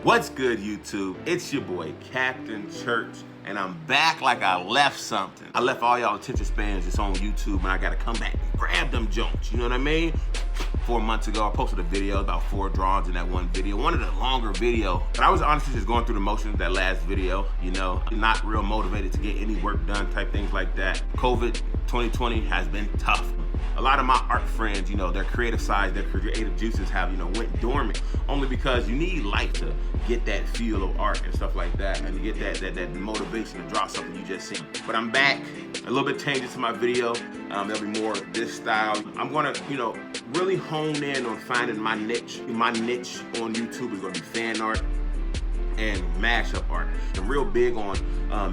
What's good, YouTube? It's your boy, Captain Church, and I'm back like I left something. I left all y'all attention spans just on YouTube, and I gotta come back and grab them junks, you know what I mean? 4 months ago, I posted a video, about 4 drawings in that one video. Wanted a longer video, but I was honestly just going through the motions of that last video, you know? Not real motivated to get any work done, type things like that. COVID 2020 has been tough. A lot of my art friends, you know, their creative sides, their creative juices have, you know, went dormant, only because you need light to get that feel of art and stuff like that, and to get that motivation to draw something you just seen. But I'm back, a little bit changes to my video. There'll be more of this style. I'm gonna, you know, really hone in on finding my niche. My niche on YouTube is gonna be fan art and mashup art. I'm real big on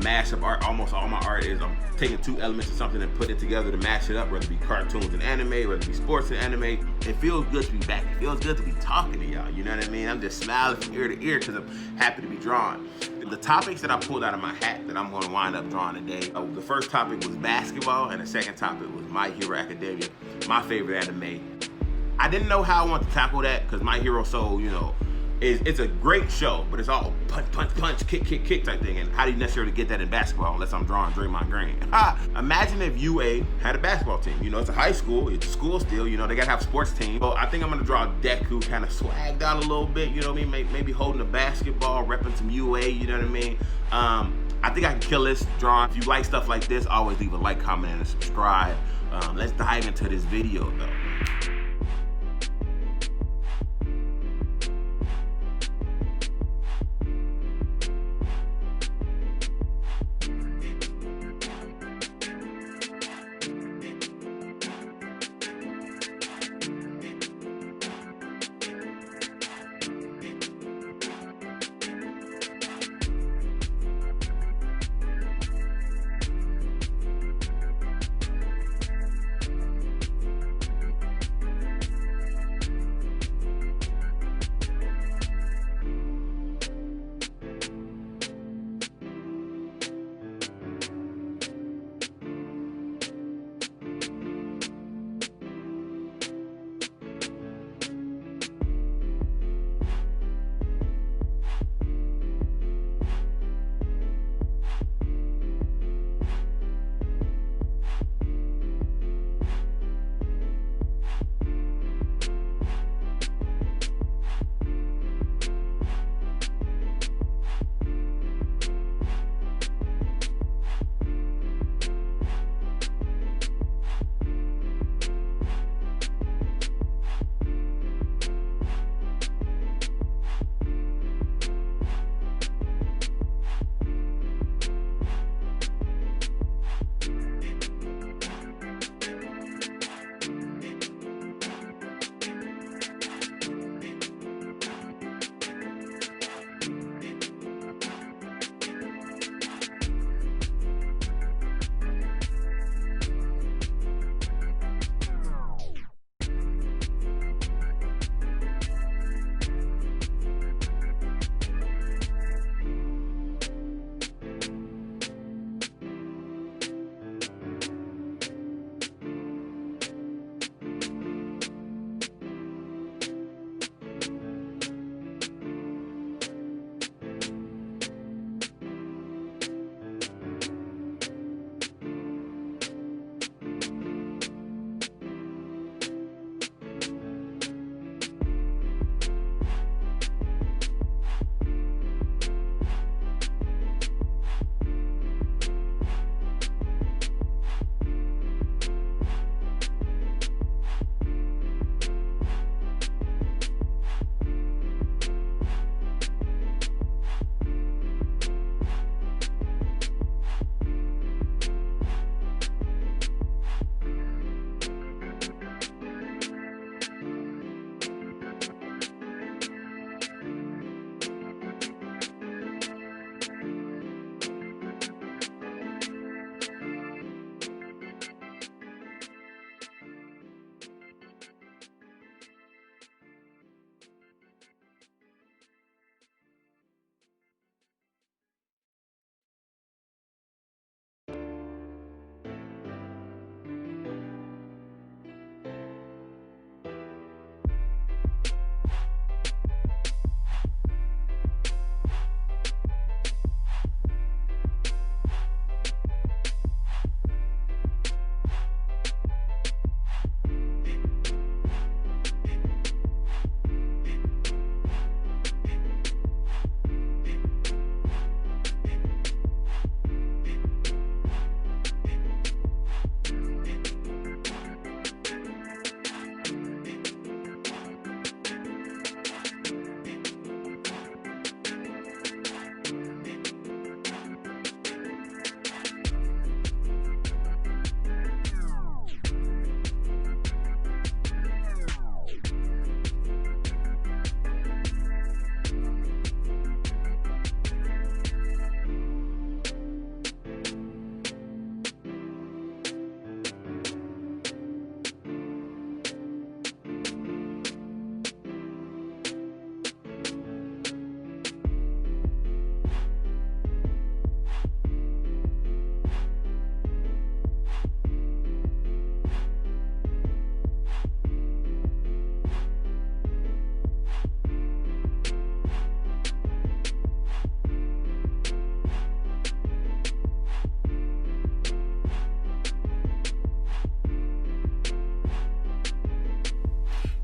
mashup art. Almost all my art is I'm taking 2 elements of something and putting it together to mash it up, whether it be cartoons and anime, whether it be sports and anime. It feels good to be back. It feels good to be talking to y'all, you know what I mean? I'm just smiling from ear to ear because I'm happy to be drawing. The topics that I pulled out of my hat that I'm gonna wind up drawing today, the first topic was basketball, and the second topic was My Hero Academia, my favorite anime. I didn't know how I wanted to tackle that because My Hero, so, you know, it's a great show, but it's all punch, punch, punch, kick, kick, kick type thing. And how do you necessarily get that in basketball unless I'm drawing Draymond Green? Imagine if UA had a basketball team. You know, it's a high school, it's a school still, you know, they gotta have a sports team. So I think I'm gonna draw Deku kind of swagged out a little bit, you know what I mean? Maybe holding a basketball, repping some UA, you know what I mean? I think I can kill this drawing. If you like stuff like this, always leave a like, comment, and subscribe. Let's dive into this video though.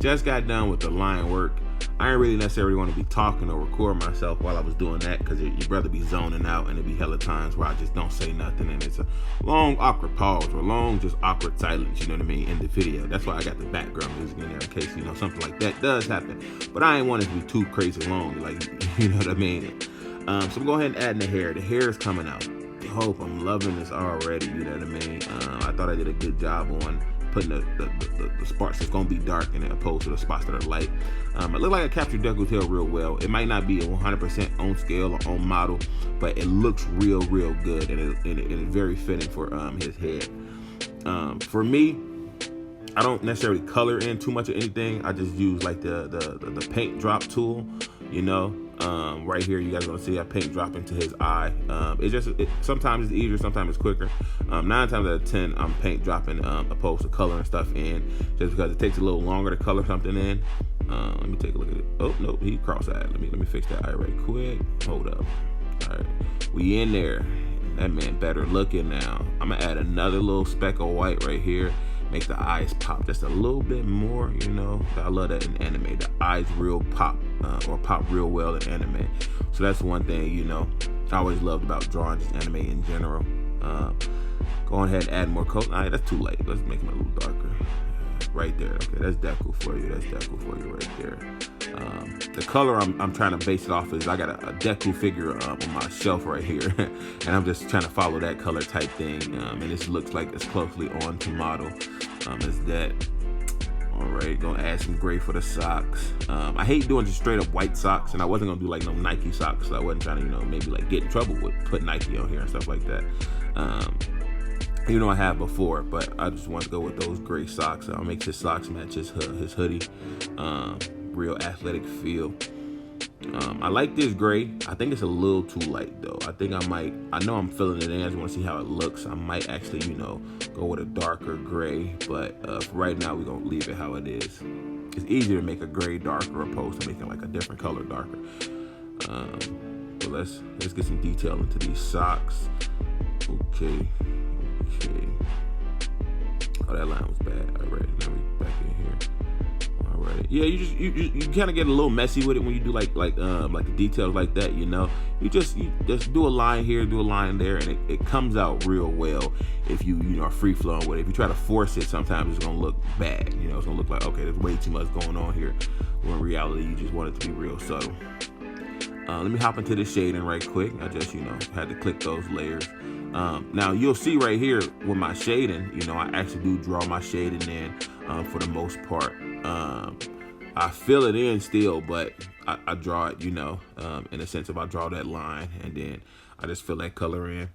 just got done with the line work. I didn't really necessarily want to be talking or record myself while I was doing that, because your brother be zoning out, and it'd be hella times where I just don't say nothing, and it's a long awkward pause or long just awkward silence, you know what I mean, in the video. That's why I got the background music in there in case, you know, something like that does happen. But I ain't want it to be too crazy long, like, you know what I mean. So I'm going to go ahead and add the hair. The hair is coming out. Hope I'm loving this already, you know what I mean. I thought I did a good job on putting the spots that's gonna be dark in it opposed to the spots that are light. It looked like I captured Deku tail real well. It might not be a 100% on scale or on model, but it looks real good, and it's very fitting for his head. For me, I don't necessarily color in too much of anything. I just use like the paint drop tool, you know. Right here, you guys are gonna see I paint drop into his eye. Sometimes it's easier, sometimes it's quicker. 9 times out of 10, I'm paint dropping opposed to coloring stuff in, just because it takes a little longer to color something in. Let me take a look at it. Oh no, he cross-eyed. Let me fix that eye right quick. Hold up. All right, we in there. That man better looking now. I'm gonna add another little speck of white right here. Make the eyes pop just a little bit more, you know. I love that in anime. The eyes real pop, or pop real well in anime. So that's one thing, you know, I always loved about drawing just anime in general. Go ahead and add more coat. All right, that's too late. Let's make him a little darker. Right there. Okay, that's Deku for you. That's Deku for you right there. The color I'm trying to base it off is I got a Deku figure on my shelf right here, and I'm just trying to follow that color type thing. And this looks like it's closely on to model as that. All right, gonna add some gray for the socks. I hate doing just straight up white socks, and I wasn't gonna do like no Nike socks. So I wasn't trying to, you know, maybe like get in trouble with put Nike on here and stuff like that. You know, I have before, but I just want to go with those gray socks. I'll make his socks match his hoodie. Real athletic feel. I like this gray. I think it's a little too light though. I know I'm filling it in. I just want to see how it looks. I might actually, you know, go with a darker gray, but for right now we're gonna leave it how it is. It's easier to make a gray darker opposed to making like a different color darker. So let's get some detail into these socks. Okay. Oh, that line was bad. All right, now we back in here. All right. Yeah, you kind of get a little messy with it when you do like the details like that, you know. You just do a line here, do a line there, and it comes out real well if you know, free flowing with it. If you try to force it, sometimes it's gonna look bad. You know, it's gonna look like, okay, there's way too much going on here. When in reality, you just want it to be real subtle. Let me hop into the shading right quick. I just, you know, had to click those layers. Now you'll see right here with my shading, you know, I actually do draw my shading in for the most part. I fill it in still, but I draw it, you know, in a sense of I draw that line and then I just fill that color in.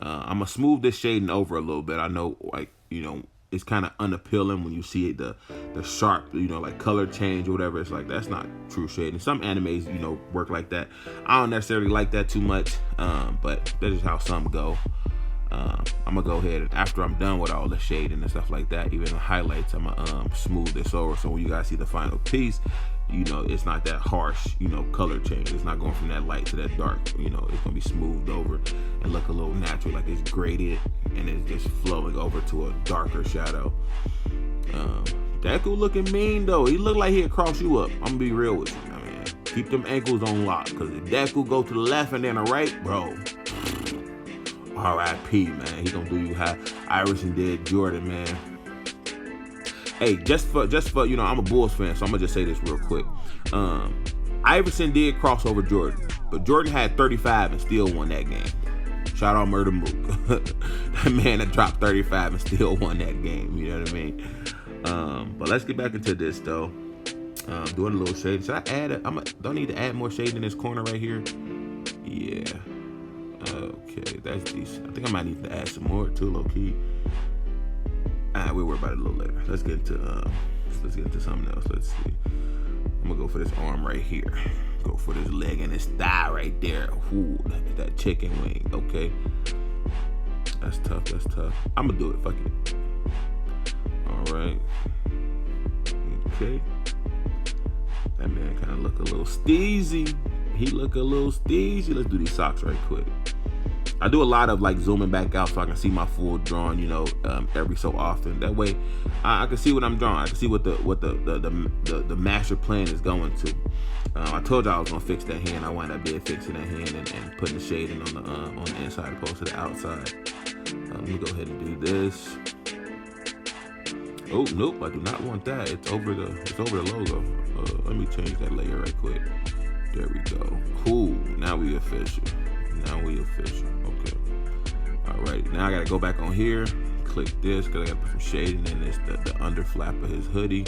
I'm gonna smooth this shading over a little bit. I know, like, you know, it's kind of unappealing when you see the sharp, you know, like color change or whatever. It's like, that's not true shading. Some animes, you know, work like that. I don't necessarily like that too much, but that's just how some go. I'm gonna go ahead and after I'm done with all the shading and stuff like that, even the highlights, I'm gonna smooth this over so when you guys see the final piece, you know, it's not that harsh, you know, color change. It's not going from that light to that dark. You know, it's gonna be smoothed over and look a little natural, like it's graded and it's just flowing over to a darker shadow. Deku looking mean though. He look like he'll cross you up. I'm gonna be real with you. I mean, keep them ankles on lock, because if Deku go to the left and then the right, bro, R.I.P. man. He gonna do you how Iverson did Jordan, man. Hey, just for you know, I'm a Bulls fan, so I'm gonna just say this real quick. Iverson did cross over Jordan, but Jordan had 35 and still won that game. Shout out Murder Mook. That man that dropped 35 and still won that game. You know what I mean? But let's get back into this though. Doing a little shading. Should I add it? Don't need to add more shade in this corner right here. Yeah. Okay, that's decent. I think I might need to add some more too, low key. We'll worry about it a little later. Let's get into something else. Let's see. I'm gonna go for this arm right here. Go for this leg and this thigh right there. Ooh, that chicken wing. Okay, that's tough. That's tough. I'm gonna do it. Fuck it. All right. Okay. That man kind of look a little steezy. He look a little steezy. Let's do these socks right quick. I do a lot of like zooming back out so I can see my full drawing, every so often. That way, I can see what I'm drawing. I can see what the master plan is going to. I told y'all I was gonna fix that hand. I wound up fixing that hand and putting the shading on the inside opposed to the outside. Let me go ahead and do this. Oh nope, I do not want that. It's over the logo. Let me change that layer right quick. There we go. Cool. Now we official. Okay. All right. Now I gotta go back on here. Click this because I gotta put some shading in this. The under flap of his hoodie.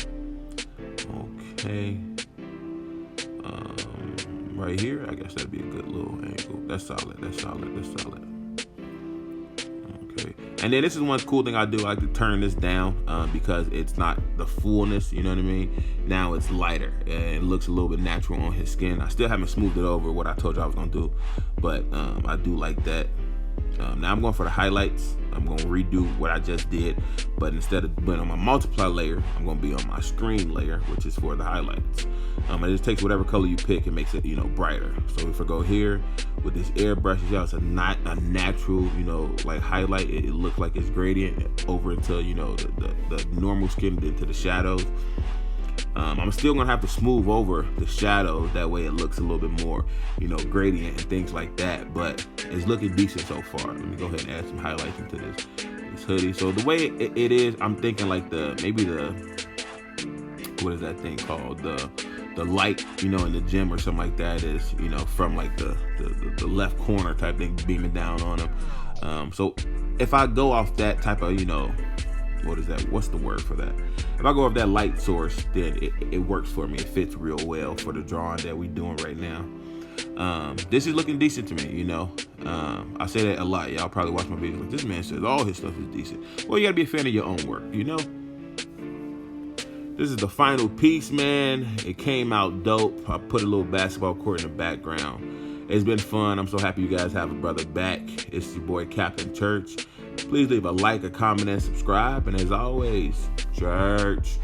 Okay. Right here, I guess that'd be a good little angle. That's solid. Okay. And then this is one cool thing I do. I like to turn this down because it's not the fullness, you know what I mean? Now it's lighter and it looks a little bit natural on his skin. I still haven't smoothed it over what I told you I was gonna do, but I do like that. Now I'm going for the highlights. I'm going to redo what I just did, but instead of being on my multiply layer, I'm going to be on my screen layer, which is for the highlights. It just takes whatever color you pick and makes it, brighter. So if I go here with this airbrush, it's not a natural, like highlight. It looks like it's gradient over until, the normal skin into the shadows. I'm still gonna have to smooth over the shadows. That way it looks a little bit more, gradient and things like that. But it's looking decent so far. Let me go ahead and add some highlights into this hoodie. So the way it is, I'm thinking like what is that thing called? The light, in the gym or something like that is, from like the left corner type thing beaming down on them. So if I go off that type of, what is that? What's the word for that? If I go off that light source, then it works for me. It fits real well for the drawing that we're doing right now. This is looking decent to me, I say that a lot. Y'all probably watch my videos like, this man says all his stuff is decent. Well, you gotta be a fan of your own work, This is the final piece, man. It came out dope. I put a little basketball court in the background. It's been fun. I'm so happy you guys have a brother back. It's your boy Captain Church. Please leave a like, a comment, and subscribe. And as always, church.